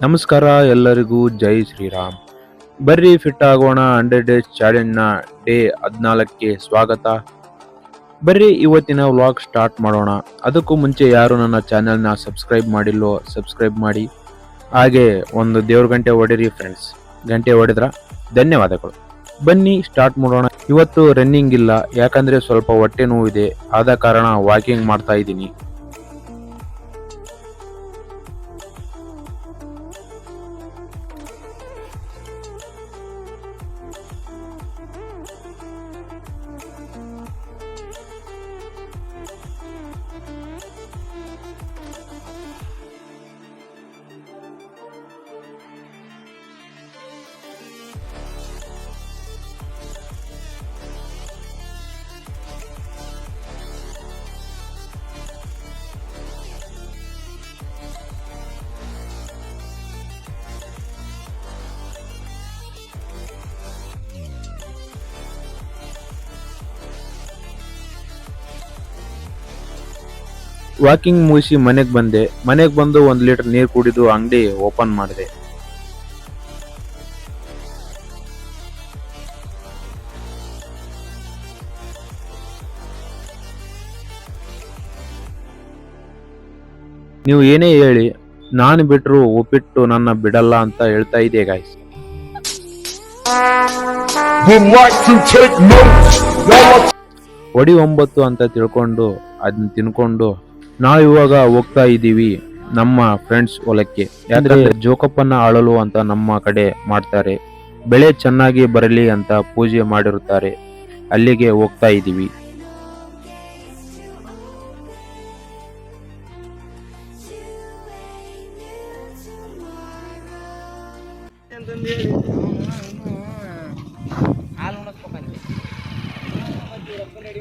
ನಮಸ್ಕಾರ ಎಲ್ಲರಿಗೂ ಜೈ ಶ್ರೀರಾಮ್. ಬರ್ರಿ ಫಿಟ್ ಆಗೋಣ 100 ಡೇಸ್ ಚಾಲೆಂಜ್ ನ ಡೇ 14ಕ್ಕೆ ಸ್ವಾಗತ. ಬರ್ರಿ ಇವತ್ತಿನ ವ್ಲಾಗ್ ಸ್ಟಾರ್ಟ್ ಮಾಡೋಣ. ಅದಕ್ಕೂ ಮುಂಚೆ ಯಾರು ನನ್ನ ಚಾನೆಲ್ ನ ಸಬ್ಸ್ಕ್ರೈಬ್ ಮಾಡಿಲ್ಲೋ ಸಬ್ಸ್ಕ್ರೈಬ್ ಮಾಡಿ, ಹಾಗೆ ಒಂದು ದೇವ್ರ ಗಂಟೆ ಹೊಡಿರಿ ಫ್ರೆಂಡ್ಸ್. ಗಂಟೆ ಹೊಡೆದ್ರ ಧನ್ಯವಾದಗಳು. ಬನ್ನಿ ಸ್ಟಾರ್ಟ್ ಮಾಡೋಣ. ಇವತ್ತು ರನ್ನಿಂಗ್ ಇಲ್ಲ, ಯಾಕಂದ್ರೆ ಸ್ವಲ್ಪ ಹೊಟ್ಟೆ ನೋವಿದೆ, ಆದ ಕಾರಣ ವಾಕಿಂಗ್ ಮಾಡ್ತಾ ಇದ್ದೀನಿ. ವಾಕಿಂಗ್ ಮುಗಿಸಿ ಮನೆಗೆ ಬಂದೆ. ಮನೆಗೆ ಬಂದು 1 ಲೀಟರ್ ನೀರು ಕುಡಿದು ಅಂಗಡಿ ಓಪನ್ ಮಾಡಿದೆ. ನೀವು ಏನೇ ಹೇಳಿ, ನಾನು ಬಿಟ್ರು ಉಪ್ಪಿಟ್ಟು ನನ್ನ ಬಿಡಲ್ಲ ಅಂತ ಹೇಳ್ತಾ ಇದೆ ಗಾಯ್ಸ್. ಒಡಿ 9 ಅಂತ ತಿಳ್ಕೊಂಡು ಅದನ್ನ ತಿನ್ಕೊಂಡು ನಾವು ಇವಾಗ ಹೋಗ್ತಾ ಇದ್ದೀವಿ ನಮ್ಮ ಫ್ರೆಂಡ್ಸ್ ಹೊಲಕ್ಕೆ. ಯಾಕಂದ್ರೆ ಜೋಕಪ್ಪನ ಆಳಲು ಅಂತ ನಮ್ಮ ಕಡೆ ಮಾಡ್ತಾರೆ. ಬೆಳೆ ಚೆನ್ನಾಗಿ ಬರಲಿ ಅಂತ ಪೂಜೆ ಮಾಡಿರುತ್ತಾರೆ. ಅಲ್ಲಿಗೆ ಹೋಗ್ತಾ ಇದ್ದೀವಿ.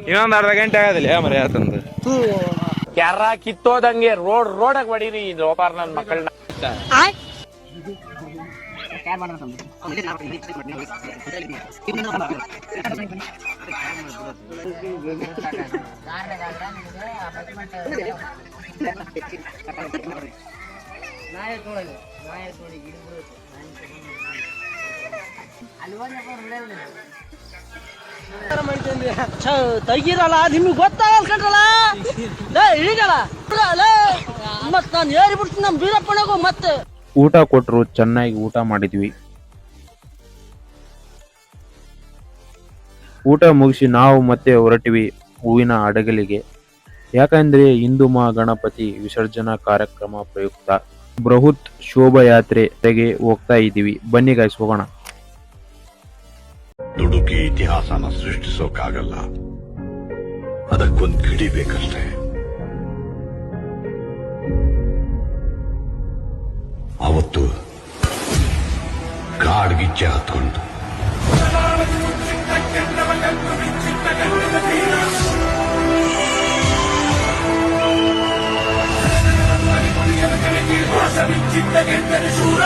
ಇನ್ನೊಂದು ಅರ್ಧ ಗಂಟೆ ಆಗದಿಲ್ಲ ಮರಿ ಯಾತಂದು ಕ್ಯಾರ ಕಿತ್ತೋದಂಗೆ ರೋಡಾಗ ಹೊಡೀರಿ ಲೋಪಾರ್ ನನ್ನ ಮಕ್ಕಳನ್ನ. ತೆಗೀರಲ್ಲ, ನಿಮ್ಗೆ ಗೊತ್ತಾಗಲ್ಲ ಕಂಡ್ರಲ್ಲ, ಇಳಿಗಲ್ಲ ಮತ್ ನಾನು ಏರಿ ಬಿಡ್ತೀನಿ ನಮ್ಮ ಬೀರಪ್ಪಣಗೂ. ಮತ್ತೆ ಊಟ ಕೊಟ್ರು, ಚೆನ್ನಾಗಿ ಊಟ ಮಾಡಿದ್ವಿ. ಊಟ ಮುಗಿಸಿ ನಾವು ಮತ್ತೆ ಹೊರಟಿವಿ ಹೂವಿನ ಹಡಗಲಿಗೆ. ಯಾಕಂದ್ರೆ ಹಿಂದೂ ಗಣಪತಿ ವಿಸರ್ಜನಾ ಕಾರ್ಯಕ್ರಮ ಪ್ರಯುಕ್ತ ಬೃಹತ್ ಶೋಭಾಯಾತ್ರೆಗೆ ಹೋಗ್ತಾ ಇದ್ದೀವಿ. ಬನ್ನಿ ಗಾಯ್ಸ್ ಹೋಗೋಣ. ದುಡುಕಿ ಇತಿಹಾಸನ ಸೃಷ್ಟಿಸೋಕ್ಕಾಗಲ್ಲ, ಅದಕ್ಕೊಂದು ಗಿಡಿ ಬೇಕಷ್ಟೇ. ಅವತ್ತು ಕಾಡ್ಗಿಚ್ಚೆ ಹತ್ಕೊಂಡು ಶೂರ